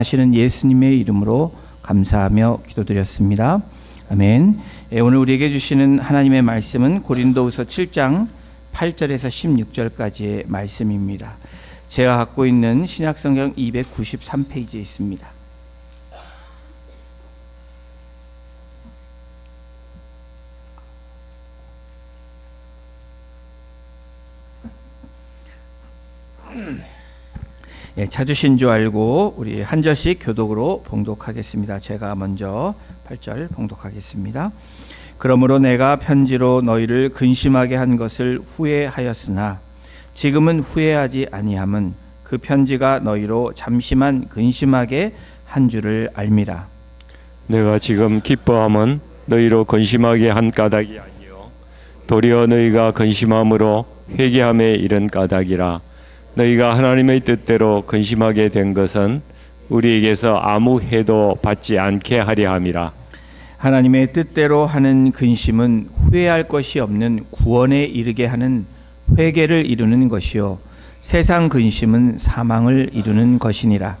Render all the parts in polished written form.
하시는 예수님의 이름으로 감사하며 기도드렸습니다. 아멘. 오늘 우리에게 주시는 하나님의 말씀은 고린도후서 7장 8절에서 16절까지의 말씀입니다. 제가 갖고 있는 신약성경 293페이지에 있습니다. 찾으신 줄 알고 우리 한 절씩 교독으로 봉독하겠습니다. 제가 먼저 8절 봉독하겠습니다. 그러므로 내가 편지로 너희를 근심하게 한 것을 후회하였으나 지금은 후회하지 아니함은 그 편지가 너희로 잠시만 근심하게 한 줄을 알미라. 내가 지금 기뻐함은 너희로 근심하게 한 까닭이 아니요 도리어 너희가 근심함으로 회개함에 이른 까닭이라. 너희가 하나님의 뜻대로 근심하게 된 것은 우리에게서 아무 해도 받지 않게 하려 함이라. 하나님의 뜻대로 하는 근심은 후회할 것이 없는 구원에 이르게 하는 회개를 이루는 것이요 세상 근심은 사망을 이루는 것이니라.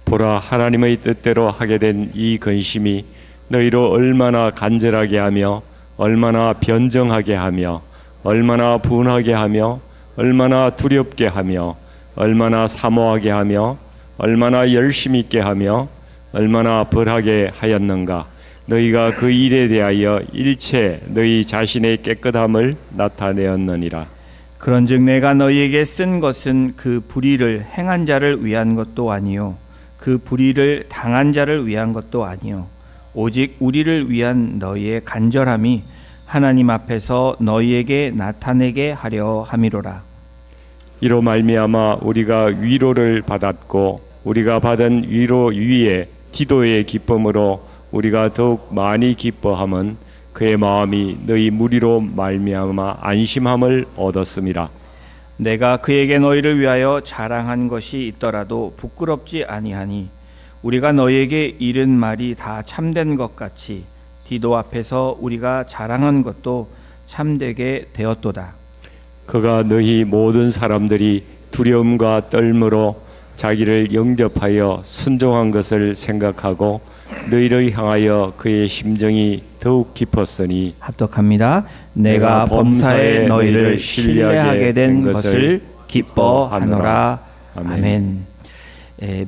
보라, 하나님의 뜻대로 하게 된 이 근심이 너희로 얼마나 간절하게 하며 얼마나 변정하게 하며 얼마나 분하게 하며 얼마나 두렵게 하며 얼마나 사모하게 하며 얼마나 열심 있게 하며 얼마나 벌하게 하였는가. 너희가 그 일에 대하여 일체 너희 자신의 깨끗함을 나타내었느니라. 그런즉 내가 너희에게 쓴 것은 그 불의를 행한 자를 위한 것도 아니요 그 불의를 당한 자를 위한 것도 아니요 오직 우리를 위한 너희의 간절함이 하나님 앞에서 너희에게 나타내게 하려 함이로라. 이로 말미암아 우리가 위로를 받았고 우리가 받은 위로 위에 디도의 기쁨으로 우리가 더욱 많이 기뻐함은 그의 마음이 너희 무리로 말미암아 안심함을 얻었음이라. 내가 그에게 너희를 위하여 자랑한 것이 있더라도 부끄럽지 아니하니 우리가 너희에게 이른 말이 다 참된 것 같이 디도 앞에서 우리가 자랑한 것도 참되게 되었도다. 그가 너희 모든 사람들이 두려움과 떨므로 자기를 영접하여 순종한 것을 생각하고 너희를 향하여 그의 심정이 더욱 깊었으니 합독합니다. 내가 범사에 너희를 신뢰하게 된 것을 기뻐하노라. 아멘.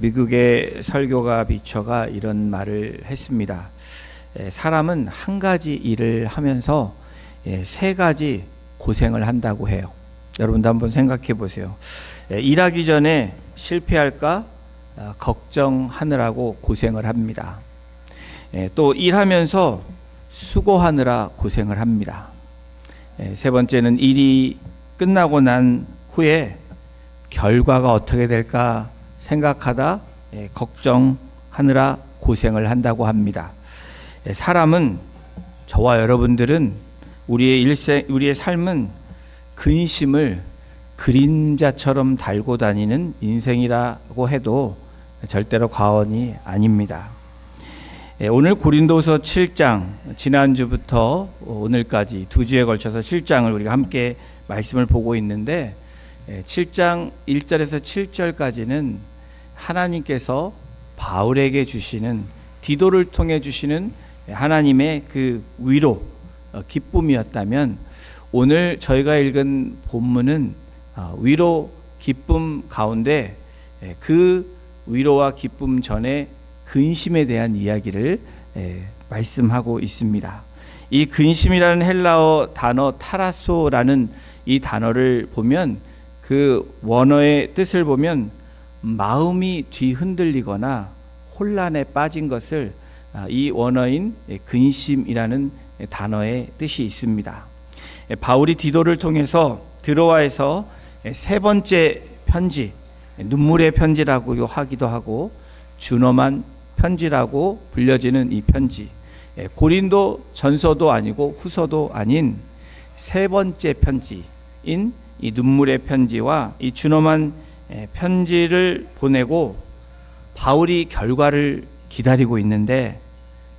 미국의 설교가 비처가 이런 말을 했습니다. 사람은 한 가지 일을 하면서 세 가지 고생을 한다고 해요. 여러분도 한번 생각해 보세요. 일하기 전에 실패할까 걱정하느라고 고생을 합니다. 또 일하면서 수고하느라 고생을 합니다. 세 번째는 일이 끝나고 난 후에 결과가 어떻게 될까 생각하다 걱정하느라 고생을 한다고 합니다. 사람은, 저와 여러분들은 우리의 삶은 근심을 그림자처럼 달고 다니는 인생이라고 해도 절대로 과언이 아닙니다. 오늘 고린도서 7장, 지난주부터 오늘까지 두 주에 걸쳐서 7장을 우리가 함께 말씀을 보고 있는데 7장 1절에서 7절까지는 하나님께서 바울에게 주시는, 디도를 통해 주시는 하나님의 그 위로, 기쁨이었다면 오늘 저희가 읽은 본문은 위로, 기쁨 가운데 그 위로와 기쁨 전에 근심에 대한 이야기를 말씀하고 있습니다. 이 근심이라는 헬라어 단어 타라소라는 이 단어를 보면 그 원어의 뜻을 보면 마음이 뒤흔들리거나 혼란에 빠진 것을 이 원어인 근심이라는 단어의 뜻이 있습니다. 바울이 디도를 통해서 드로아에서 세 번째 편지, 눈물의 편지라고 하기도 하고 주너만 편지라고 불려지는 이 편지, 고린도 전서도 아니고 후서도 아닌 세 번째 편지인 이 눈물의 편지와 이 주너만 편지를 보내고 바울이 결과를 기다리고 있는데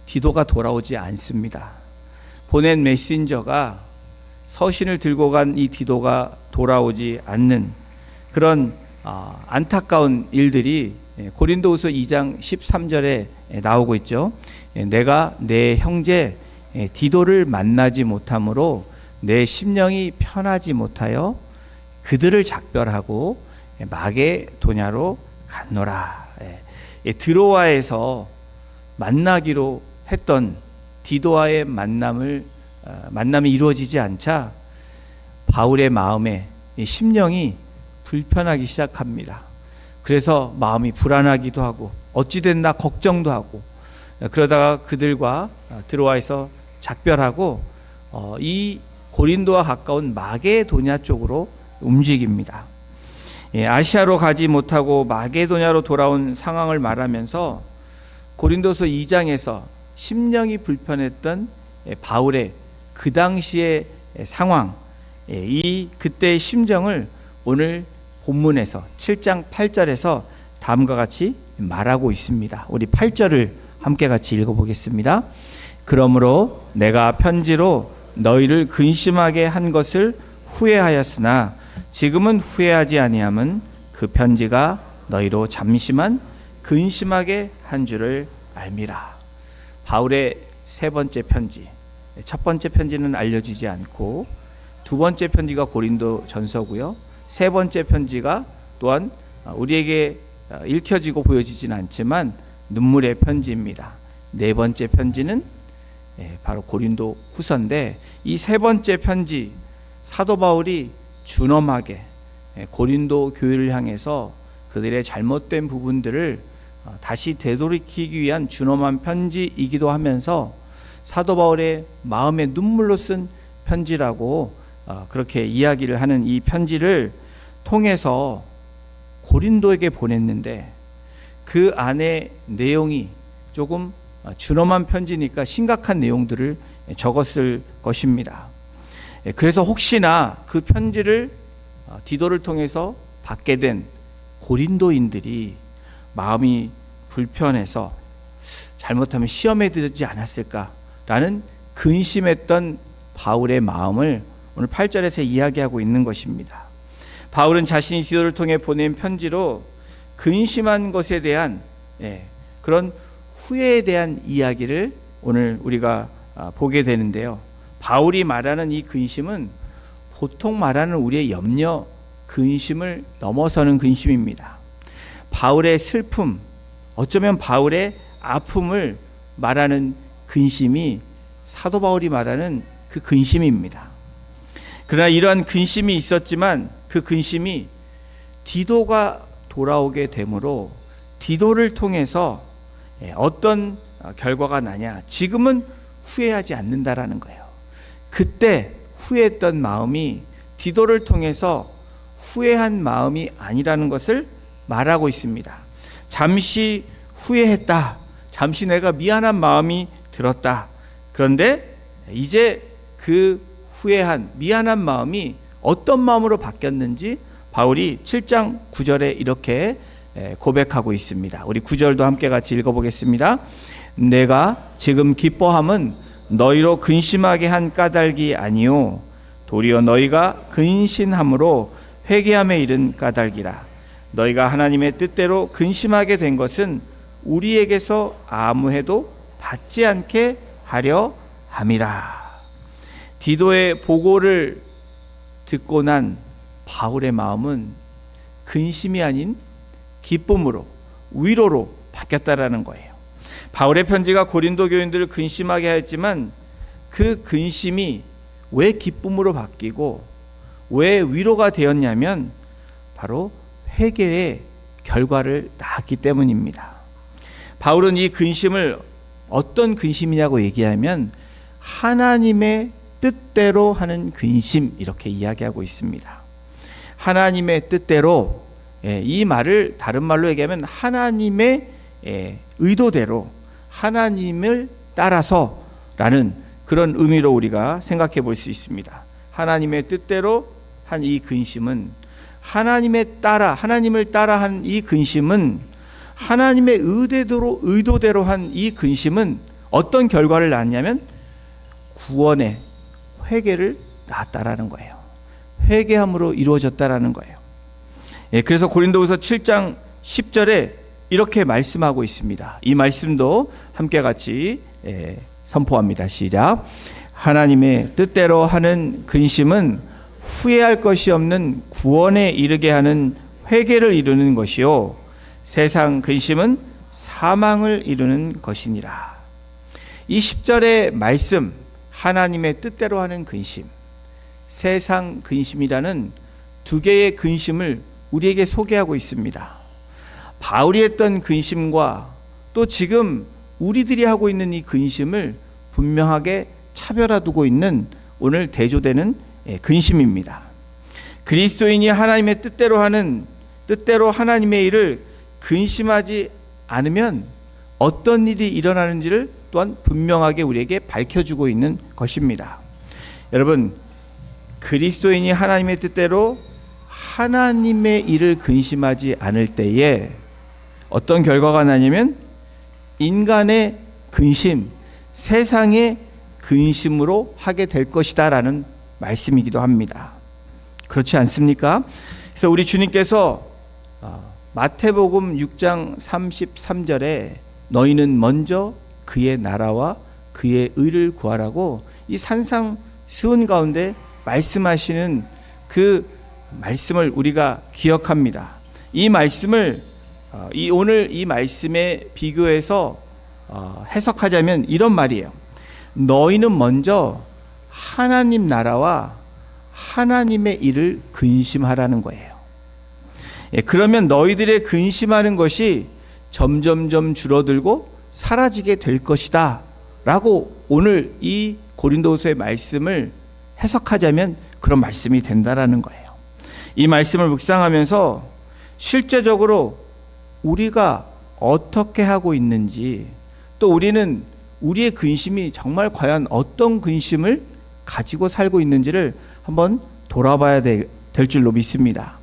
디도가 돌아오지 않습니다. 보낸 메신저가, 서신을 들고 간 이 디도가 돌아오지 않는 그런 안타까운 일들이 고린도후서 2장 13절에 나오고 있죠. 내가 내 형제 디도를 만나지 못함으로 내 심령이 편하지 못하여 그들을 작별하고 마게도냐로 갔노라. 드로아에서 만나기로 했던 디도와의 만남이 이루어지지 않자 바울의 마음에 심령이 불편하기 시작합니다. 그래서 마음이 불안하기도 하고 어찌 됐나 걱정도 하고 그러다가 그들과 드로아에서 작별하고 이 고린도와 가까운 마게도냐 쪽으로 움직입니다. 아시아로 가지 못하고 마게도냐로 돌아온 상황을 말하면서 고린도서 2장에서 심령이 불편했던 바울의 그 당시의 상황, 이 그때의 심정을 오늘 본문에서 7장 8절에서 다음과 같이 말하고 있습니다. 우리 8절을 함께 같이 읽어보겠습니다. 그러므로 내가 편지로 너희를 근심하게 한 것을 후회하였으나 지금은 후회하지 아니함은 그 편지가 너희로 잠시만 근심하게 한 줄을 알미라. 바울의 세 번째 편지, 첫 번째 편지는 알려지지 않고 두 번째 편지가 고린도 전서고요. 세 번째 편지가 또한 우리에게 읽혀지고 보여지지는 않지만 눈물의 편지입니다. 네 번째 편지는 바로 고린도 후서인데 이 세 번째 편지 사도 바울이 준엄하게 고린도 교회를 향해서 그들의 잘못된 부분들을 다시 되돌이키기 위한 준엄한 편지이기도 하면서 사도 바울의 마음의 눈물로 쓴 편지라고 그렇게 이야기를 하는 이 편지를 통해서 고린도에게 보냈는데 그 안에 내용이 조금 준엄한 편지니까 심각한 내용들을 적었을 것입니다. 그래서 혹시나 그 편지를 디도를 통해서 받게 된 고린도인들이 마음이 불편해서 잘못하면 시험에 들지 않았을까라는 근심했던 바울의 마음을 오늘 8절에서 이야기하고 있는 것입니다. 바울은 자신이 디도를 통해 보낸 편지로 근심한 것에 대한 그런 후회에 대한 이야기를 오늘 우리가 보게 되는데요. 바울이 말하는 이 근심은 보통 말하는 우리의 염려, 근심을 넘어서는 근심입니다. 바울의 슬픔, 어쩌면 바울의 아픔을 말하는 근심이 사도 바울이 말하는 그 근심입니다. 그러나 이러한 근심이 있었지만 그 근심이 디도가 돌아오게 되므로 디도를 통해서 어떤 결과가 나냐, 지금은 후회하지 않는다라는 거예요. 그때 후회했던 마음이 디도를 통해서 후회한 마음이 아니라는 것을 말하고 있습니다. 잠시 후회했다, 잠시 내가 미안한 마음이 들었다. 그런데 이제 그 후회한 미안한 마음이 어떤 마음으로 바뀌었는지 바울이 7장 9절에 이렇게 고백하고 있습니다. 우리 9절도 함께 같이 읽어보겠습니다. 내가 지금 기뻐함은 너희로 근심하게 한 까닭이 아니요 도리어 너희가 근심함으로 회개함에 이른 까닭이라. 너희가 하나님의 뜻대로 근심하게 된 것은 우리에게서 아무 해도 받지 않게 하려 함이라. 디도의 보고를 듣고 난 바울의 마음은 근심이 아닌 기쁨으로, 위로로 바뀌었다라는 거예요. 바울의 편지가 고린도 교인들을 근심하게 하였지만 그 근심이 왜 기쁨으로 바뀌고 왜 위로가 되었냐면 바로 회개의 결과를 낳았기 때문입니다. 바울은 이 근심을 어떤 근심이냐고 얘기하면 하나님의 뜻대로 하는 근심, 이렇게 이야기하고 있습니다. 하나님의 뜻대로, 이 말을 다른 말로 얘기하면 하나님의 의도대로, 하나님을 따라서라는 그런 의미로 우리가 생각해 볼 수 있습니다. 하나님의 뜻대로 한 이 근심은, 하나님을 따라 한 이 근심은, 하나님의 의도대로 한 이 근심은 어떤 결과를 낳았냐면 구원의 회개를 낳았다라는 거예요. 회개함으로 이루어졌다라는 거예요. 그래서 고린도후서 7장 10절에 이렇게 말씀하고 있습니다. 이 말씀도 함께 같이 선포합니다. 시작. 하나님의 뜻대로 하는 근심은 후회할 것이 없는 구원에 이르게 하는 회개를 이루는 것이요 세상 근심은 사망을 이루는 것이니라. 이 10절의 말씀, 하나님의 뜻대로 하는 근심, 세상 근심이라는 두 개의 근심을 우리에게 소개하고 있습니다. 바울이 했던 근심과 또 지금 우리들이 하고 있는 이 근심을 분명하게 차별화두고 있는 오늘 대조되는 근심입니다. 그리스도인이 하나님의 뜻대로 하나님의 일을 근심하지 않으면 어떤 일이 일어나는지를 또한 분명하게 우리에게 밝혀주고 있는 것입니다. 여러분, 그리스도인이 하나님의 뜻대로 하나님의 일을 근심하지 않을 때에 어떤 결과가 나냐면 인간의 근심, 세상의 근심으로 하게 될 것이다 라는 말씀이기도 합니다. 그렇지 않습니까? 그래서 우리 주님께서 마태복음 6장 33절에 너희는 먼저 그의 나라와 그의 의를 구하라고 이 산상수훈 가운데 말씀하시는 그 말씀을 우리가 기억합니다. 이 말씀을 오늘 이 말씀에 비교해서 해석하자면 이런 말이에요. 너희는 먼저 하나님 나라와 하나님의 일을 근심하라는 거예요. 그러면 너희들의 근심하는 것이 점점점 줄어들고 사라지게 될 것이다 라고 오늘 이 고린도후서의 말씀을 해석하자면 그런 말씀이 된다라는 거예요. 이 말씀을 묵상하면서 실제적으로 우리가 어떻게 하고 있는지, 또 우리는 우리의 근심이 정말 과연 어떤 근심을 가지고 살고 있는지를 한번 돌아봐야 될 줄로 믿습니다.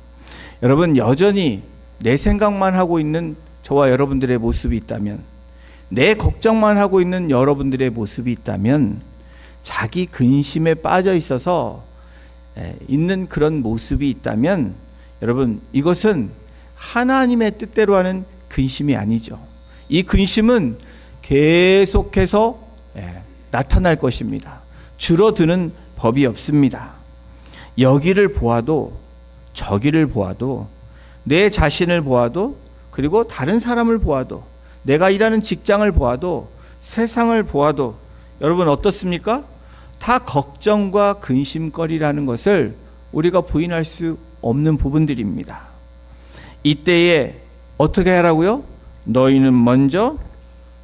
여러분, 여전히 내 생각만 하고 있는 저와 여러분들의 모습이 있다면, 내 걱정만 하고 있는 여러분들의 모습이 있다면, 자기 근심에 빠져 있어서 있는 그런 모습이 있다면, 여러분, 이것은 하나님의 뜻대로 하는 근심이 아니죠. 이 근심은 계속해서 나타날 것입니다. 줄어드는 법이 없습니다. 여기를 보아도 저기를 보아도 내 자신을 보아도 그리고 다른 사람을 보아도 내가 일하는 직장을 보아도 세상을 보아도 여러분 어떻습니까? 다 걱정과 근심거리라는 것을 우리가 부인할 수 없는 부분들입니다. 이때에 어떻게 하라고요? 너희는 먼저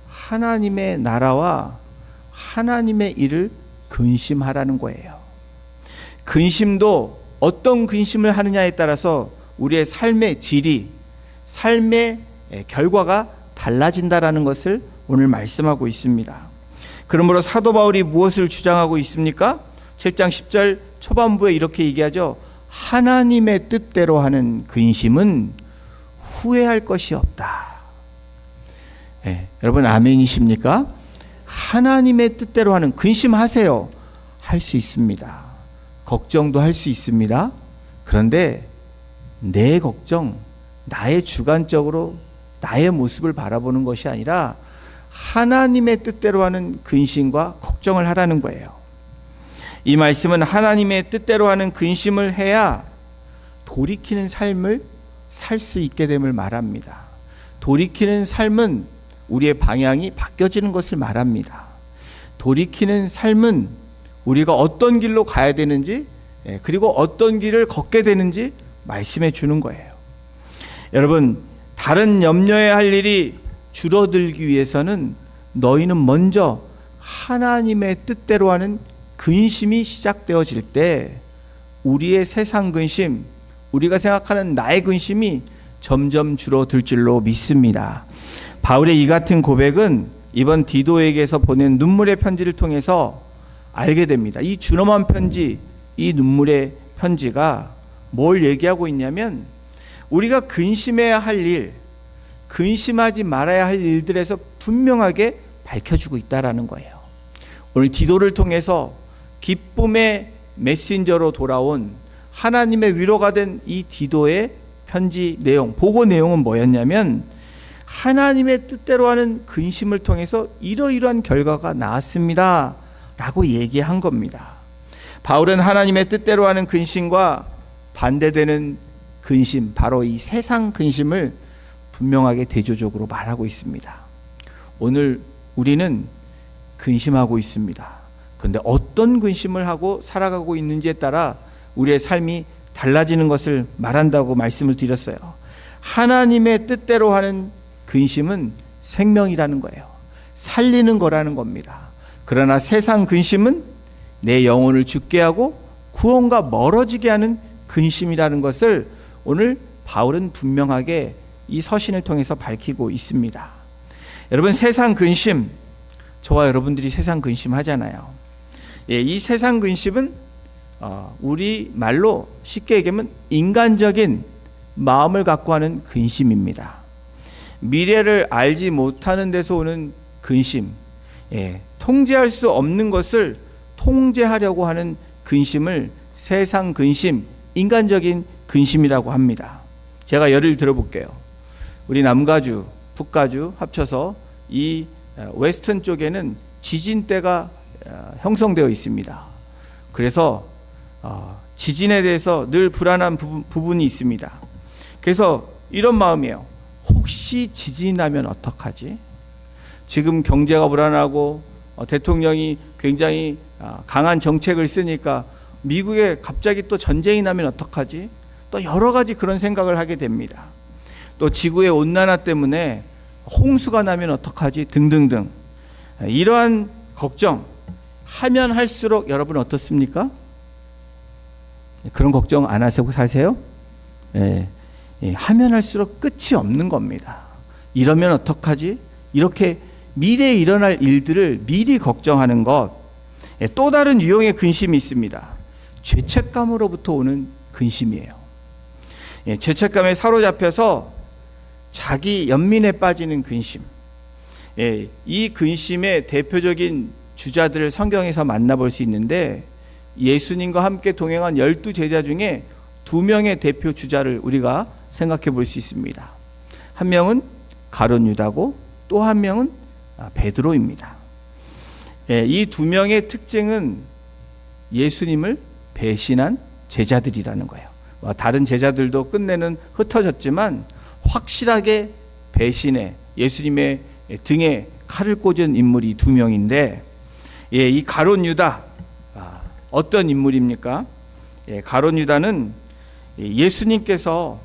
하나님의 나라와 하나님의 일을 근심하라는 거예요. 근심도 어떤 근심을 하느냐에 따라서 우리의 삶의 질이, 삶의 결과가 달라진다라는 것을 오늘 말씀하고 있습니다. 그러므로 사도 바울이 무엇을 주장하고 있습니까? 7장 10절 초반부에 이렇게 얘기하죠. 하나님의 뜻대로 하는 근심은 후회할 것이 없다. 여러분 아멘이십니까? 하나님의 뜻대로 하는 근심하세요. 할 수 있습니다. 걱정도 할 수 있습니다. 그런데 내 걱정, 나의 주관적으로 나의 모습을 바라보는 것이 아니라 하나님의 뜻대로 하는 근심과 걱정을 하라는 거예요. 이 말씀은 하나님의 뜻대로 하는 근심을 해야 돌이키는 삶을 살 수 있게 됨을 말합니다. 돌이키는 삶은 우리의 방향이 바뀌어지는 것을 말합니다. 돌이키는 삶은 우리가 어떤 길로 가야 되는지, 그리고 어떤 길을 걷게 되는지 말씀해 주는 거예요. 여러분, 다른 염려해야 할 일이 줄어들기 위해서는 너희는 먼저 하나님의 뜻대로 하는 근심이 시작되어질 때 우리의 세상 근심, 우리가 생각하는 나의 근심이 점점 줄어들 줄로 믿습니다. 바울의 이 같은 고백은 이번 디도에게서 보낸 눈물의 편지를 통해서 알게 됩니다. 이 준엄한 편지, 이 눈물의 편지가 뭘 얘기하고 있냐면 우리가 근심해야 할 일, 근심하지 말아야 할 일들에서 분명하게 밝혀주고 있다라는 거예요. 오늘 디도를 통해서 기쁨의 메신저로 돌아온 하나님의 위로가 된 이 디도의 편지 내용, 보고 내용은 뭐였냐면 하나님의 뜻대로 하는 근심을 통해서 이러이러한 결과가 나왔습니다 라고 얘기한 겁니다. 바울은 하나님의 뜻대로 하는 근심과 반대되는 근심, 바로 이 세상 근심을 분명하게 대조적으로 말하고 있습니다. 오늘 우리는 근심하고 있습니다. 그런데 어떤 근심을 하고 살아가고 있는지에 따라 우리의 삶이 달라지는 것을 말한다고 말씀을 드렸어요. 하나님의 뜻대로 하는 근심은 생명이라는 거예요. 살리는 거라는 겁니다. 그러나 세상 근심은 내 영혼을 죽게 하고 구원과 멀어지게 하는 근심이라는 것을 오늘 바울은 분명하게 이 서신을 통해서 밝히고 있습니다. 여러분, 세상 근심, 저와 여러분들이 세상 근심 하잖아요. 이 세상 근심은 우리 말로 쉽게 얘기하면 인간적인 마음을 갖고 하는 근심입니다. 미래를 알지 못하는 데서 오는 근심, 통제할 수 없는 것을 통제하려고 하는 근심을 세상 근심, 인간적인 근심이라고 합니다. 제가 예를 들어볼게요. 우리 남가주, 북가주 합쳐서 이 웨스턴 쪽에는 지진대가 형성되어 있습니다. 그래서 지진에 대해서 늘 불안한 부분이 있습니다. 그래서 이런 마음이에요. 혹시 지진이 나면 어떡하지? 지금 경제가 불안하고 대통령이 굉장히 강한 정책을 쓰니까 미국에 갑자기 또 전쟁이 나면 어떡하지? 또 여러 가지 그런 생각을 하게 됩니다. 또 지구의 온난화 때문에 홍수가 나면 어떡하지? 등등등. 이러한 걱정 하면 할수록 여러분 어떻습니까? 그런 걱정 안 하시고 사세요? 하면 할수록 끝이 없는 겁니다. 이러면 어떡하지? 이렇게 미래에 일어날 일들을 미리 걱정하는 것. 또 다른 유형의 근심이 있습니다. 죄책감으로부터 오는 근심이에요. 죄책감에 사로잡혀서 자기 연민에 빠지는 근심. 이 근심의 대표적인 주자들을 성경에서 만나볼 수 있는데, 예수님과 함께 동행한 12제자 중에 2명의 대표 주자를 우리가 생각해 볼 수 있습니다. 한 명은 가룟 유다고 또 한 명은 베드로입니다. 이 2명의 특징은 예수님을 배신한 제자들이라는 거예요. 다른 제자들도 끝내는 흩어졌지만 확실하게 배신해 예수님의 등에 칼을 꽂은 인물이 2명인데, 이 가룟 유다, 어떤 인물입니까? 가룟 유다는 예수님께서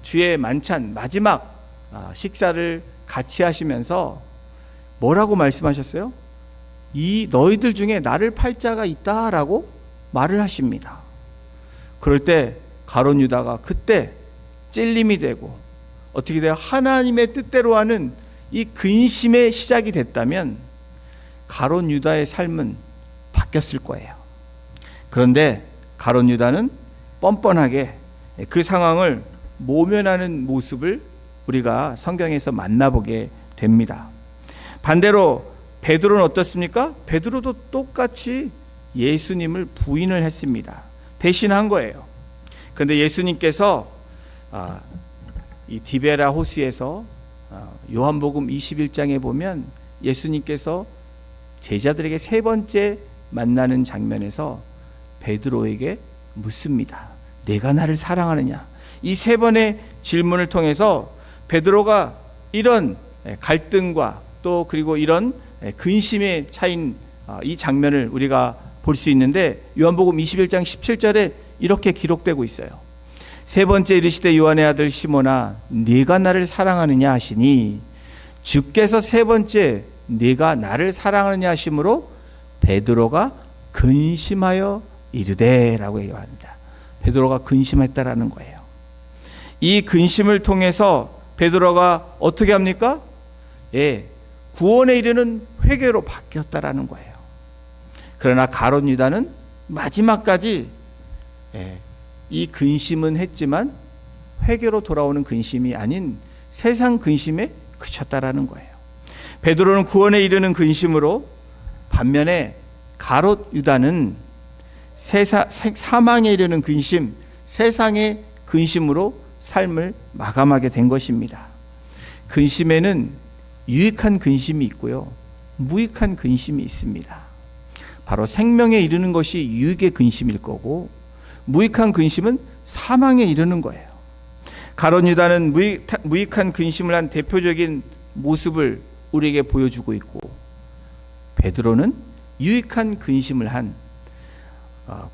주의 만찬 마지막 식사를 같이 하시면서 뭐라고 말씀하셨어요? 이 너희들 중에 나를 팔 자가 있다라고 말을 하십니다. 그럴 때 가룟 유다가 그때 찔림이 되고 어떻게 돼요? 하나님의 뜻대로 하는 이 근심의 시작이 됐다면 가룟 유다의 삶은 바뀌었을 거예요. 그런데 가룟 유다는 뻔뻔하게 그 상황을 모면하는 모습을 우리가 성경에서 만나보게 됩니다. 반대로 베드로는 어떻습니까? 베드로도 똑같이 예수님을 부인을 했습니다. 배신한 거예요. 그런데 예수님께서 이 디베라 호수에서 요한복음 21장에 보면 예수님께서 제자들에게 3번째 만나는 장면에서 베드로에게 묻습니다. 내가 나를 사랑하느냐? 이 3번의 질문을 통해서 베드로가 이런 갈등과 또 그리고 이런 근심에 차인 이 장면을 우리가 볼 수 있는데, 요한복음 21장 17절에 이렇게 기록되고 있어요. 3번째 이르시되 요한의 아들 시몬아 네가 나를 사랑하느냐 하시니, 주께서 3번째 네가 나를 사랑하느냐 하심으로 베드로가 근심하여 이르되 라고 얘기합니다. 베드로가 근심했다라는 거예요. 이 근심을 통해서 베드로가 어떻게 합니까? 구원에 이르는 회개로 바뀌었다라는 거예요. 그러나 가룟 유다는 마지막까지 이 근심은 했지만 회개로 돌아오는 근심이 아닌 세상 근심에 그쳤다라는 거예요. 베드로는 구원에 이르는 근심으로, 반면에 가룟 유다는 사망에 이르는 근심, 세상의 근심으로 삶을 마감하게 된 것입니다. 근심에는 유익한 근심이 있고요, 무익한 근심이 있습니다. 바로 생명에 이르는 것이 유익의 근심일 거고, 무익한 근심은 사망에 이르는 거예요. 가룟 유다는 무익한 근심을 한 대표적인 모습을 우리에게 보여주고 있고, 베드로는 유익한 근심을 한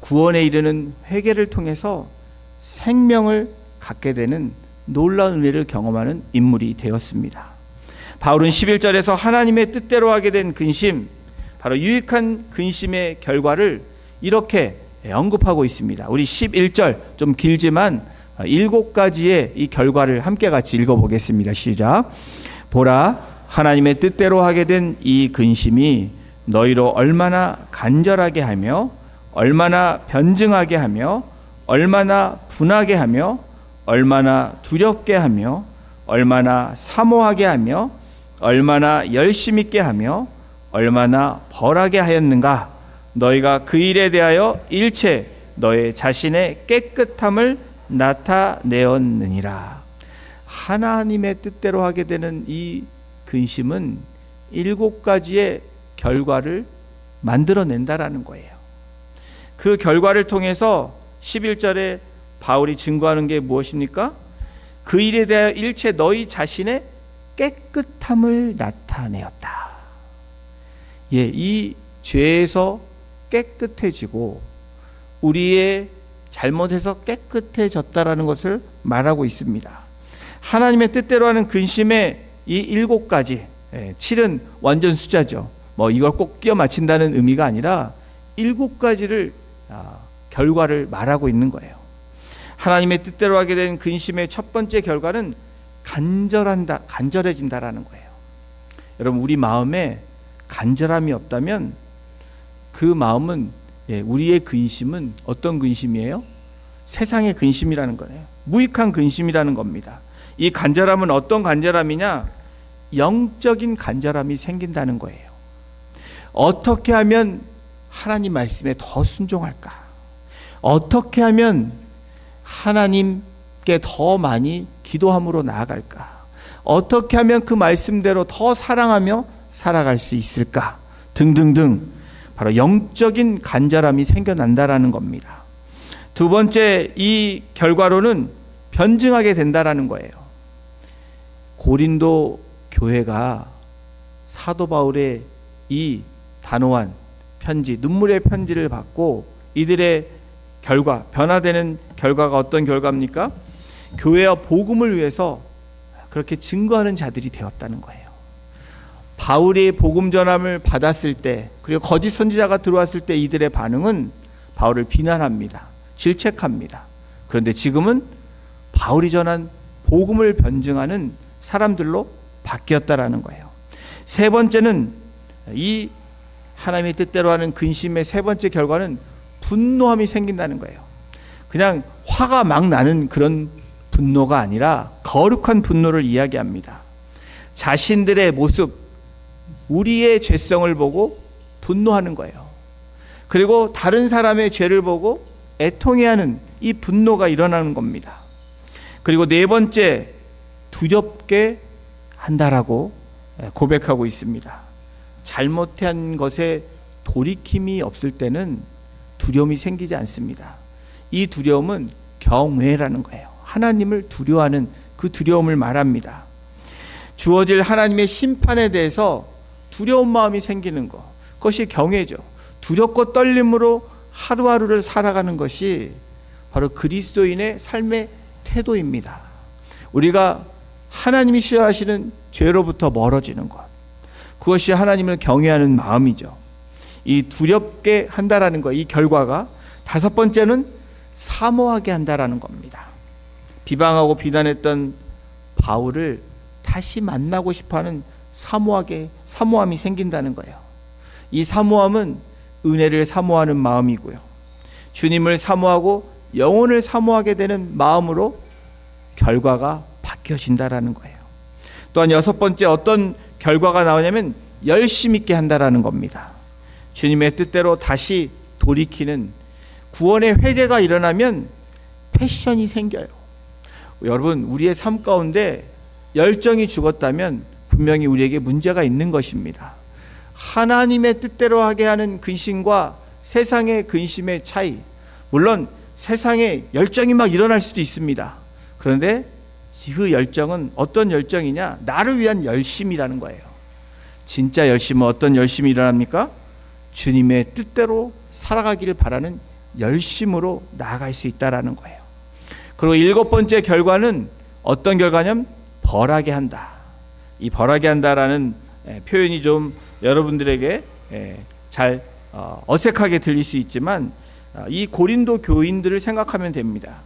구원에 이르는 회개를 통해서 생명을 갖게 되는 놀라운 은혜를 경험하는 인물이 되었습니다. 바울은 11절에서 하나님의 뜻대로 하게 된 근심, 바로 유익한 근심의 결과를 이렇게 언급하고 있습니다. 우리 11절 좀 길지만 7가지의 이 결과를 함께 같이 읽어보겠습니다. 시작. 보라, 하나님의 뜻대로 하게 된 이 근심이 너희로 얼마나 간절하게 하며 얼마나 변증하게 하며 얼마나 분하게 하며 얼마나 두렵게 하며 얼마나 사모하게 하며 얼마나 열심 있게 하며 얼마나 벌하게 하였는가. 너희가 그 일에 대하여 일체 너의 자신의 깨끗함을 나타내었느니라. 하나님의 뜻대로 하게 되는 이 근심은 7가지의 결과를 만들어낸다라는 거예요. 그 결과를 통해서 11절에 바울이 증거하는 게 무엇입니까? 그 일에 대하여 일체 너희 자신의 깨끗함을 나타내었다. 예, 이 죄에서 깨끗해지고 우리의 잘못에서 깨끗해졌다라는 것을 말하고 있습니다. 하나님의 뜻대로 하는 근심의 이 7가지, 7은 완전 숫자죠. 이걸 꼭 끼워 맞춘다는 의미가 아니라 7가지를 결과를 말하고 있는 거예요. 하나님의 뜻대로 하게 된 근심의 첫 번째 결과는 간절해진다라는 거예요. 여러분, 우리 마음에 간절함이 없다면 그 마음은, 우리의 근심은 어떤 근심이에요? 세상의 근심이라는 거예요. 무익한 근심이라는 겁니다. 이 간절함은 어떤 간절함이냐? 영적인 간절함이 생긴다는 거예요. 어떻게 하면 하나님 말씀에 더 순종할까? 어떻게 하면 하나님께 더 많이 기도함으로 나아갈까? 어떻게 하면 그 말씀대로 더 사랑하며 살아갈 수 있을까? 등등등, 바로 영적인 간절함이 생겨난다라는 겁니다. 두 번째, 이 결과로는 변증하게 된다라는 거예요. 고린도 교회가 사도 바울의 이 단호한 편지, 눈물의 편지를 받고 이들의 결과, 변화되는 결과가 어떤 결과입니까? 교회와 복음을 위해서 그렇게 증거하는 자들이 되었다는 거예요. 바울이 복음 전함을 받았을 때, 그리고 거짓 선지자가 들어왔을 때 이들의 반응은 바울을 비난합니다. 질책합니다. 그런데 지금은 바울이 전한 복음을 변증하는 사람들로 바뀌었다라는 거예요. 세 번째는, 이 하나님의 뜻대로 하는 근심의 세 번째 결과는 분노함이 생긴다는 거예요. 그냥 화가 막 나는 그런 분노가 아니라 거룩한 분노를 이야기합니다. 자신들의 모습, 우리의 죄성을 보고 분노하는 거예요. 그리고 다른 사람의 죄를 보고 애통해하는 이 분노가 일어나는 겁니다. 그리고 네 번째, 두렵게 한다라고 고백하고 있습니다. 잘못한 것에 돌이킴이 없을 때는 두려움이 생기지 않습니다. 이 두려움은 경외라는 거예요. 하나님을 두려워하는 그 두려움을 말합니다. 주어질 하나님의 심판에 대해서 두려운 마음이 생기는 것, 그것이 경외죠. 두렵고 떨림으로 하루하루를 살아가는 것이 바로 그리스도인의 삶의 태도입니다. 우리가 하나님이 싫어하시는 죄로부터 멀어지는 것, 그것이 하나님을 경외하는 마음이죠. 이 두렵게 한다라는 것, 이 결과가 다섯 번째는 사모하게 한다라는 겁니다. 비방하고 비난했던 바울을 다시 만나고 싶어하는 사모함이 생긴다는 거예요. 이 사모함은 은혜를 사모하는 마음이고요, 주님을 사모하고 영혼을 사모하게 되는 마음으로 결과가 바뀌어진다라는 거예요. 또한 여섯 번째, 어떤 결과가 나오냐면 열심 있게 한다라는 겁니다. 주님의 뜻대로 다시 돌이키는 구원의 회개가 일어나면 패션이 생겨요. 여러분, 우리의 삶 가운데 열정이 죽었다면 분명히 우리에게 문제가 있는 것입니다. 하나님의 뜻대로 하게 하는 근심과 세상의 근심의 차이, 물론 세상에 열정이 막 일어날 수도 있습니다. 그런데 그 열정은 어떤 열정이냐? 나를 위한 열심이라는 거예요. 진짜 열심은 어떤 열심이 일어납니까? 주님의 뜻대로 살아가기를 바라는 열심으로 나아갈 수 있다라는 거예요. 그리고 7번째 결과는 어떤 결과냐면 벌하게 한다. 이 벌하게 한다라는 표현이 좀 여러분들에게 잘 어색하게 들릴 수 있지만 이 고린도 교인들을 생각하면 됩니다.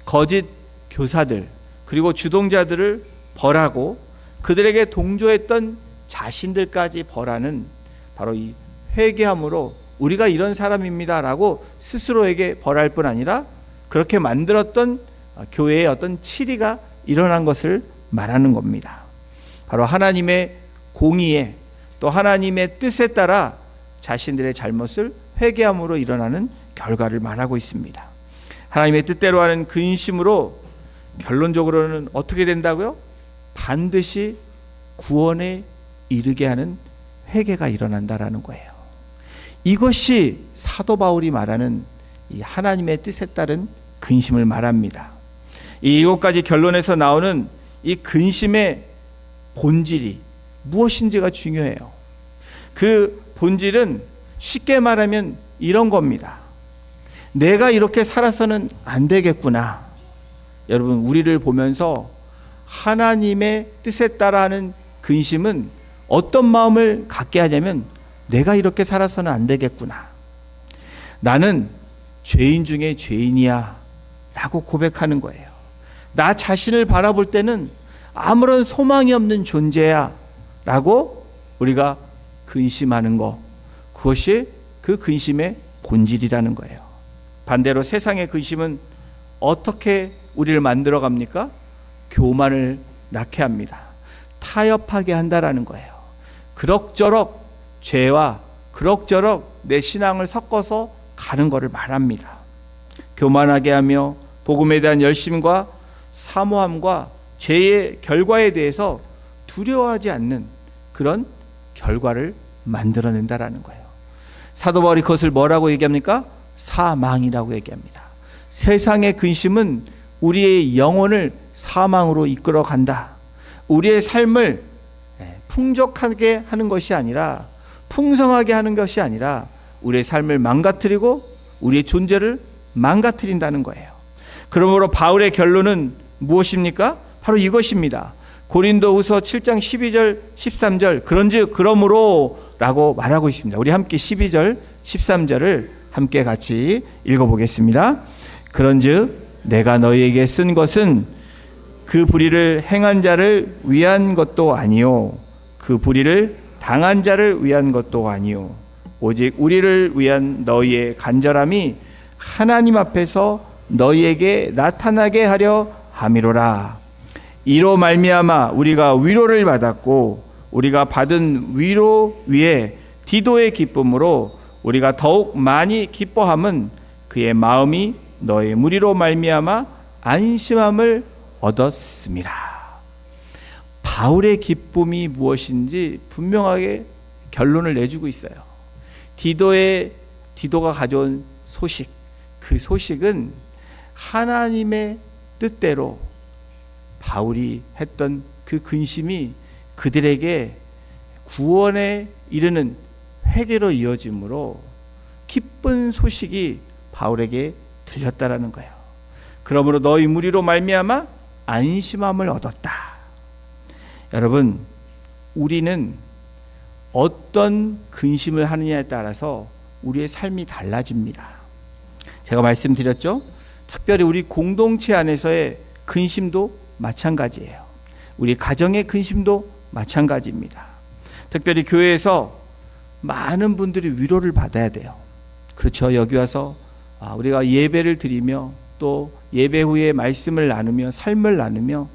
거짓 교사들 그리고 주동자들을 벌하고 그들에게 동조했던 자신들까지 벌하는 바로 이 회개함으로 우리가 이런 사람입니다라고 스스로에게 벌할 뿐 아니라 그렇게 만들었던 교회의 어떤 치리가 일어난 것을 말하는 겁니다. 바로 하나님의 공의에 또 하나님의 뜻에 따라 자신들의 잘못을 회개함으로 일어나는 결과를 말하고 있습니다. 하나님의 뜻대로 하는 근심으로 결론적으로는 어떻게 된다고요? 반드시 구원에 이르게 하는 회개가 일어난다라는 거예요. 이것이 사도 바울이 말하는 이 하나님의 뜻에 따른 근심을 말합니다. 이 7가지 결론에서 나오는 이 근심의 본질이 무엇인지가 중요해요. 그 본질은 쉽게 말하면 이런 겁니다. 내가 이렇게 살아서는 안 되겠구나. 여러분, 우리를 보면서 하나님의 뜻에 따라 하는 근심은 어떤 마음을 갖게 하냐면 내가 이렇게 살아서는 안 되겠구나. 나는 죄인 중에 죄인이야 라고 고백하는 거예요. 나 자신을 바라볼 때는 아무런 소망이 없는 존재야 라고 우리가 근심하는 것, 그것이 그 근심의 본질이라는 거예요. 반대로 세상의 근심은 어떻게 우리를 만들어 갑니까? 교만을 낳게 합니다. 타협하게 한다라는 거예요. 그럭저럭 죄와 그럭저럭 내 신앙을 섞어서 가는 것을 말합니다. 교만하게 하며 복음에 대한 열심과 사모함과 죄의 결과에 대해서 두려워하지 않는 그런 결과를 만들어낸다라는 거예요. 사도 바울이 그것을 뭐라고 얘기합니까? 사망이라고 얘기합니다. 세상의 근심은 우리의 영혼을 사망으로 이끌어 간다. 우리의 삶을 풍족하게 하는 것이 아니라, 풍성하게 하는 것이 아니라 우리의 삶을 망가뜨리고 우리의 존재를 망가뜨린다는 거예요. 그러므로 바울의 결론은 무엇입니까? 바로 이것입니다. 고린도후서 7장 12절 13절 그런즉 그러므로 라고 말하고 있습니다. 우리 함께 12절 13절을 함께 같이 읽어보겠습니다. 그런즉 내가 너희에게 쓴 것은 그 불의를 행한 자를 위한 것도 아니요 그 불의를 당한 자를 위한 것도 아니요 오직 우리를 위한 너희의 간절함이 하나님 앞에서 너희에게 나타나게 하려 함이로라. 이로 말미암아 우리가 위로를 받았고 우리가 받은 위로 위에 디도의 기쁨으로 우리가 더욱 많이 기뻐함은 그의 마음이 너의 무리로 말미암아 안심함을 얻었습니다. 바울의 기쁨이 무엇인지 분명하게 결론을 내주고 있어요. 디도가 가져온 소식, 그 소식은 하나님의 뜻대로 바울이 했던 그 근심이 그들에게 구원에 이르는 회개로 이어짐으로 기쁜 소식이 바울에게 들렸다라는 거예요. 그러므로 너희 무리로 말미암아 안심함을 얻었다. 여러분, 우리는 어떤 근심을 하느냐에 따라서 우리의 삶이 달라집니다. 제가 말씀드렸죠? 특별히 우리 공동체 안에서의 근심도 마찬가지예요. 우리 가정의 근심도 마찬가지입니다. 특별히 교회에서 많은 분들이 위로를 받아야 돼요. 그렇죠. 여기 와서 우리가 예배를 드리며 또 예배 후에 말씀을 나누며 삶을 나누며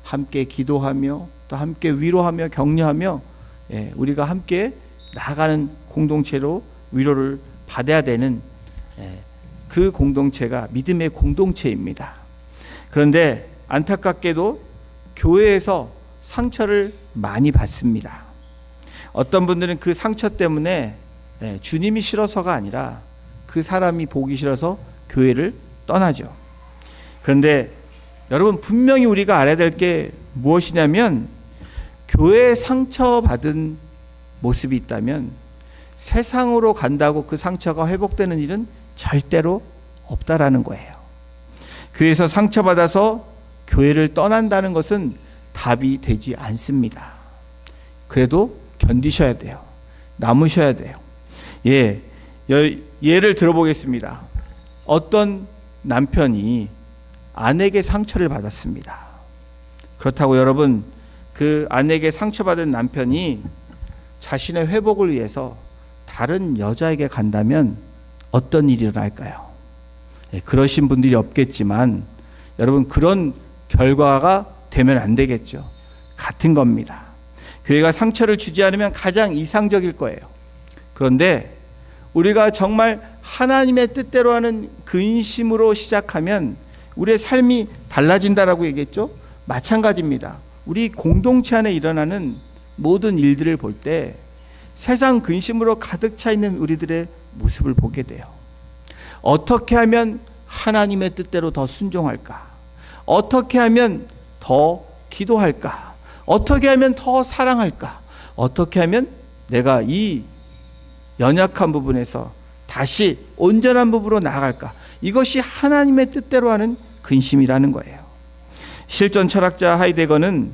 함께 기도하며 또 함께 위로하며 격려하며 우리가 함께 나아가는 공동체로 위로를 받아야 되는 그 공동체가 믿음의 공동체입니다. 그런데 안타깝게도 교회에서 상처를 많이 받습니다. 어떤 분들은 그 상처 때문에 주님이 싫어서가 아니라 그 사람이 보기 싫어서 교회를 떠나죠. 그런데 여러분, 분명히 우리가 알아야 될 게 무엇이냐면, 교회에 상처받은 모습이 있다면 세상으로 간다고 그 상처가 회복되는 일은 절대로 없다라는 거예요. 교회에서 상처받아서 교회를 떠난다는 것은 답이 되지 않습니다. 그래도 견디셔야 돼요. 남으셔야 돼요. 예를 들어보겠습니다. 어떤 남편이 아내에게 상처를 받았습니다. 그렇다고 여러분, 그 아내에게 상처받은 남편이 자신의 회복을 위해서 다른 여자에게 간다면 어떤 일이 일어날까요? 그러신 분들이 없겠지만 여러분, 그런 결과가 되면 안 되겠죠. 같은 겁니다. 교회가 상처를 주지 않으면 가장 이상적일 거예요. 그런데 우리가 정말 하나님의 뜻대로 하는 근심으로 시작하면 우리의 삶이 달라진다라고 얘기했죠. 마찬가지입니다. 우리 공동체 안에 일어나는 모든 일들을 볼 때 세상 근심으로 가득 차 있는 우리들의 모습을 보게 돼요. 어떻게 하면 하나님의 뜻대로 더 순종할까? 어떻게 하면 더 기도할까? 어떻게 하면 더 사랑할까? 어떻게 하면 내가 이 연약한 부분에서 다시 온전한 부분으로 나아갈까? 이것이 하나님의 뜻대로 하는 근심이라는 거예요. 실존 철학자 하이데거는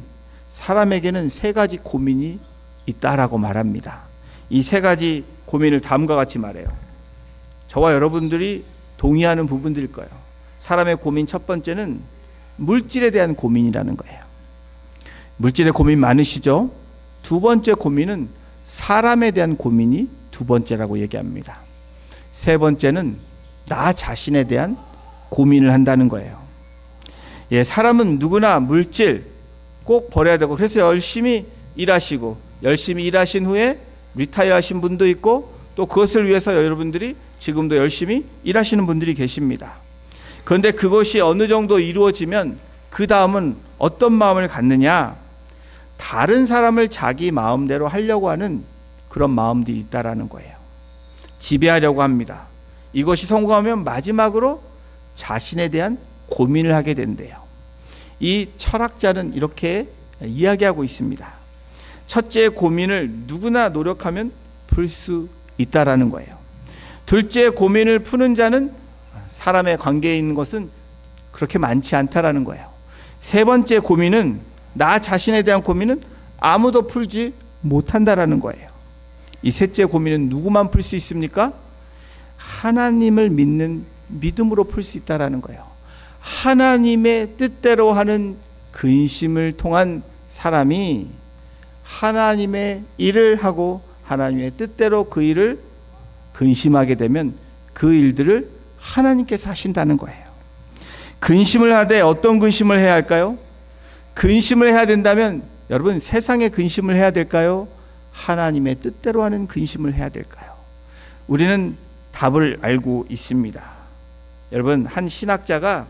사람에게는 세 가지 고민이 있다라고 말합니다. 이 세 가지 고민을 다음과 같이 말해요. 저와 여러분들이 동의하는 부분들일 거예요. 사람의 고민 첫 번째는 물질에 대한 고민이라는 거예요. 물질에 고민 많으시죠? 두 번째 고민은 사람에 대한 고민이 두 번째라고 얘기합니다. 세 번째는 나 자신에 대한 고민을 한다는 거예요. 사람은 누구나 물질 꼭 버려야 되고, 그래서 열심히 일하시고, 열심히 일하신 후에 리타이어 하신 분도 있고, 또 그것을 위해서 여러분들이 지금도 열심히 일하시는 분들이 계십니다. 그런데 그것이 어느 정도 이루어지면 그 다음은 어떤 마음을 갖느냐? 다른 사람을 자기 마음대로 하려고 하는 그런 마음들이 있다라는 거예요. 지배하려고 합니다. 이것이 성공하면 마지막으로 자신에 대한 고민을 하게 된대요. 이 철학자는 이렇게 이야기하고 있습니다. 첫째 고민을 누구나 노력하면 풀 수 있다라는 거예요. 둘째 고민을 푸는 자는 사람의 관계에 있는 것은 그렇게 많지 않다라는 거예요. 세 번째 고민은, 나 자신에 대한 고민은 아무도 풀지 못한다라는 거예요. 이 셋째 고민은 누구만 풀 수 있습니까? 하나님을 믿는 믿음으로 풀 수 있다라는 거예요. 하나님의 뜻대로 하는 근심을 통한 사람이 하나님의 일을 하고 하나님의 뜻대로 그 일을 근심하게 되면 그 일들을 하나님께서 하신다는 거예요. 근심을 하되 어떤 근심을 해야 할까요? 근심을 해야 된다면 여러분, 세상의 근심을 해야 될까요? 하나님의 뜻대로 하는 근심을 해야 될까요? 우리는 답을 알고 있습니다. 여러분, 한 신학자가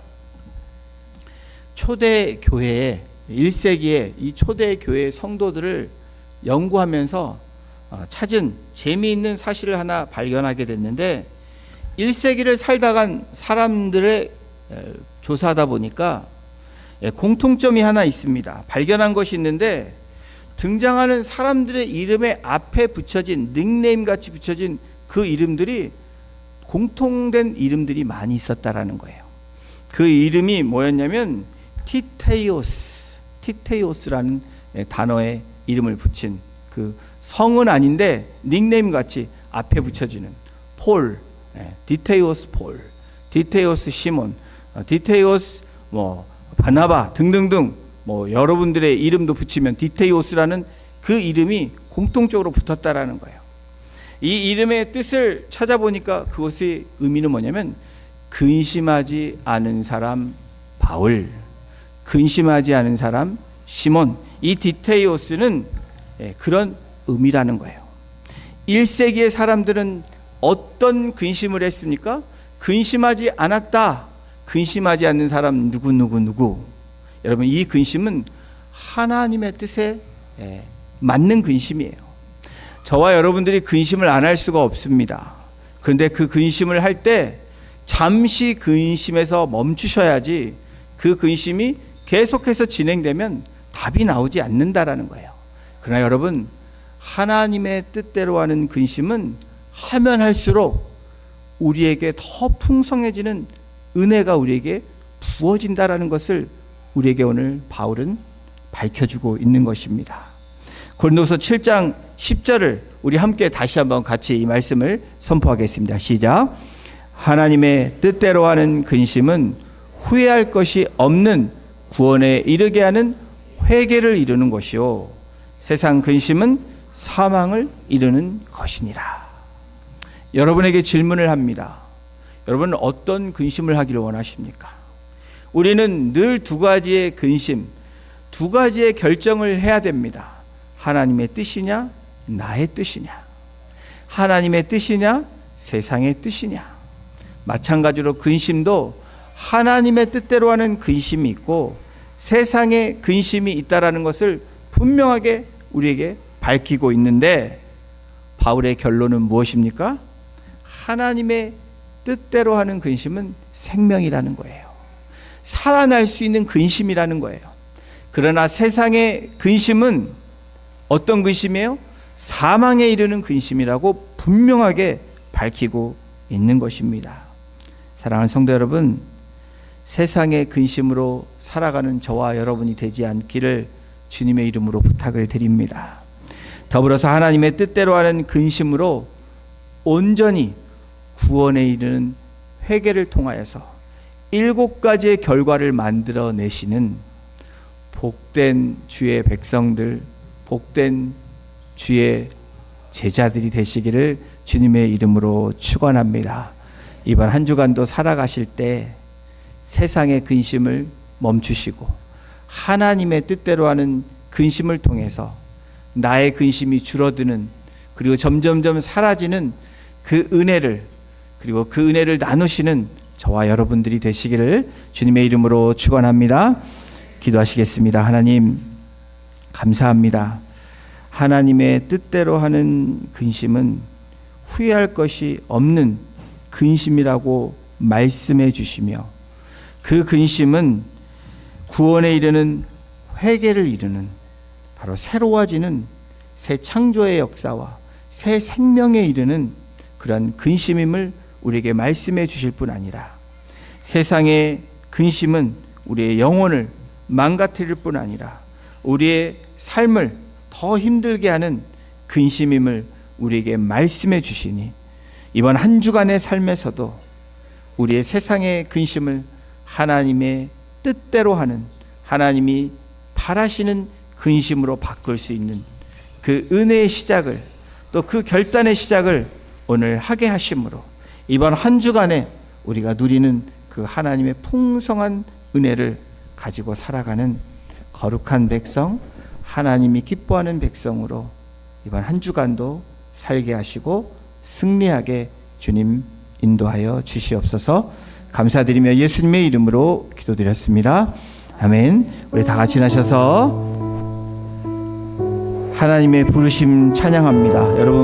초대 교회에 1세기에 이 초대 교회 성도들을 연구하면서 찾은 재미있는 사실을 하나 발견하게 됐는데, 1세기를 살다 간 사람들의 조사하다 보니까 공통점이 하나 있습니다. 발견한 것이 있는데, 등장하는 사람들의 이름에 앞에 붙여진 닉네임 같이 붙여진 그 이름들이 공통된 이름들이 많이 있었다라는 거예요. 그 이름이 뭐였냐면 티테이오스라는 단어의 이름을 붙인, 그 성은 아닌데 닉네임 같이 앞에 붙여지는 폴, 디테이오스 폴, 디테이오스 시몬, 디테이오스 바나바 등등등, 여러분들의 이름도 붙이면 디테이오스라는 그 이름이 공통적으로 붙었다라는 거예요. 이 이름의 뜻을 찾아보니까 그것의 의미는 뭐냐면 근심하지 않은 사람 바울, 근심하지 않은 사람 시몬. 이 디테이오스는 그런 의미라는 거예요. 1세기의 사람들은 어떤 근심을 했습니까? 근심하지 않았다. 근심하지 않는 사람 누구. 여러분, 이 근심은 하나님의 뜻에 맞는 근심이에요. 저와 여러분들이 근심을 안 할 수가 없습니다. 그런데 그 근심을 할 때 잠시 근심에서 멈추셔야지 그 근심이 계속해서 진행되면 답이 나오지 않는다라는 거예요. 그러나 여러분, 하나님의 뜻대로 하는 근심은 하면 할수록 우리에게 더 풍성해지는 은혜가 우리에게 부어진다라는 것을 우리에게 오늘 바울은 밝혀주고 있는 것입니다. 고린도서 7장 10절을 우리 함께 다시 한번 같이 이 말씀을 선포하겠습니다. 시작. 하나님의 뜻대로 하는 근심은 후회할 것이 없는 구원에 이르게 하는 회개를 이루는 것이요 세상 근심은 사망을 이루는 것이니라. 여러분에게 질문을 합니다. 여러분은 어떤 근심을 하기를 원하십니까? 우리는 늘 두 가지의 근심, 두 가지의 결정을 해야 됩니다. 하나님의 뜻이냐, 나의 뜻이냐. 하나님의 뜻이냐, 세상의 뜻이냐. 마찬가지로 근심도 하나님의 뜻대로 하는 근심이 있고 세상의 근심이 있다라는 것을 분명하게 우리에게 밝히고 있는데, 바울의 결론은 무엇입니까? 하나님의 뜻대로 하는 근심은 생명이라는 거예요. 살아날 수 있는 근심이라는 거예요. 그러나 세상의 근심은 어떤 근심이에요? 사망에 이르는 근심이라고 분명하게 밝히고 있는 것입니다. 사랑하는 성도 여러분, 세상의 근심으로 살아가는 저와 여러분이 되지 않기를 주님의 이름으로 부탁을 드립니다. 더불어서 하나님의 뜻대로 하는 근심으로 온전히 구원에 이르는 회개를 통하여서 7가지의 결과를 만들어내시는 복된 주의 백성들, 복된 주의 제자들이 되시기를 주님의 이름으로 축원합니다. 이번 한 주간도 살아가실 때 세상의 근심을 멈추시고 하나님의 뜻대로 하는 근심을 통해서 나의 근심이 줄어드는, 그리고 점점점 사라지는 그 은혜를, 그리고 그 은혜를 나누시는 저와 여러분들이 되시기를 주님의 이름으로 축원합니다. 기도하시겠습니다. 하나님, 감사합니다. 하나님의 뜻대로 하는 근심은 후회할 것이 없는 근심이라고 말씀해 주시며, 그 근심은 구원에 이르는 회개를 이루는, 바로 새로워지는 새 창조의 역사와 새 생명에 이르는 그런 근심임을 우리에게 말씀해 주실 뿐 아니라, 세상의 근심은 우리의 영혼을 망가뜨릴 뿐 아니라 우리의 삶을 더 힘들게 하는 근심임을 우리에게 말씀해 주시니, 이번 한 주간의 삶에서도 우리의 세상의 근심을 하나님의 뜻대로 하는, 하나님이 바라시는 근심으로 바꿀 수 있는 그 은혜의 시작을, 또 그 결단의 시작을 오늘 하게 하심으로 이번 한 주간에 우리가 누리는 그 하나님의 풍성한 은혜를 가지고 살아가는 거룩한 백성, 하나님이 기뻐하는 백성으로 이번 한 주간도 살게 하시고 승리하게 주님 인도하여 주시옵소서. 감사드리며 예수님의 이름으로 기도드렸습니다. 아멘. 우리 다 같이 나셔서 하나님의 부르심 찬양합니다. 여러분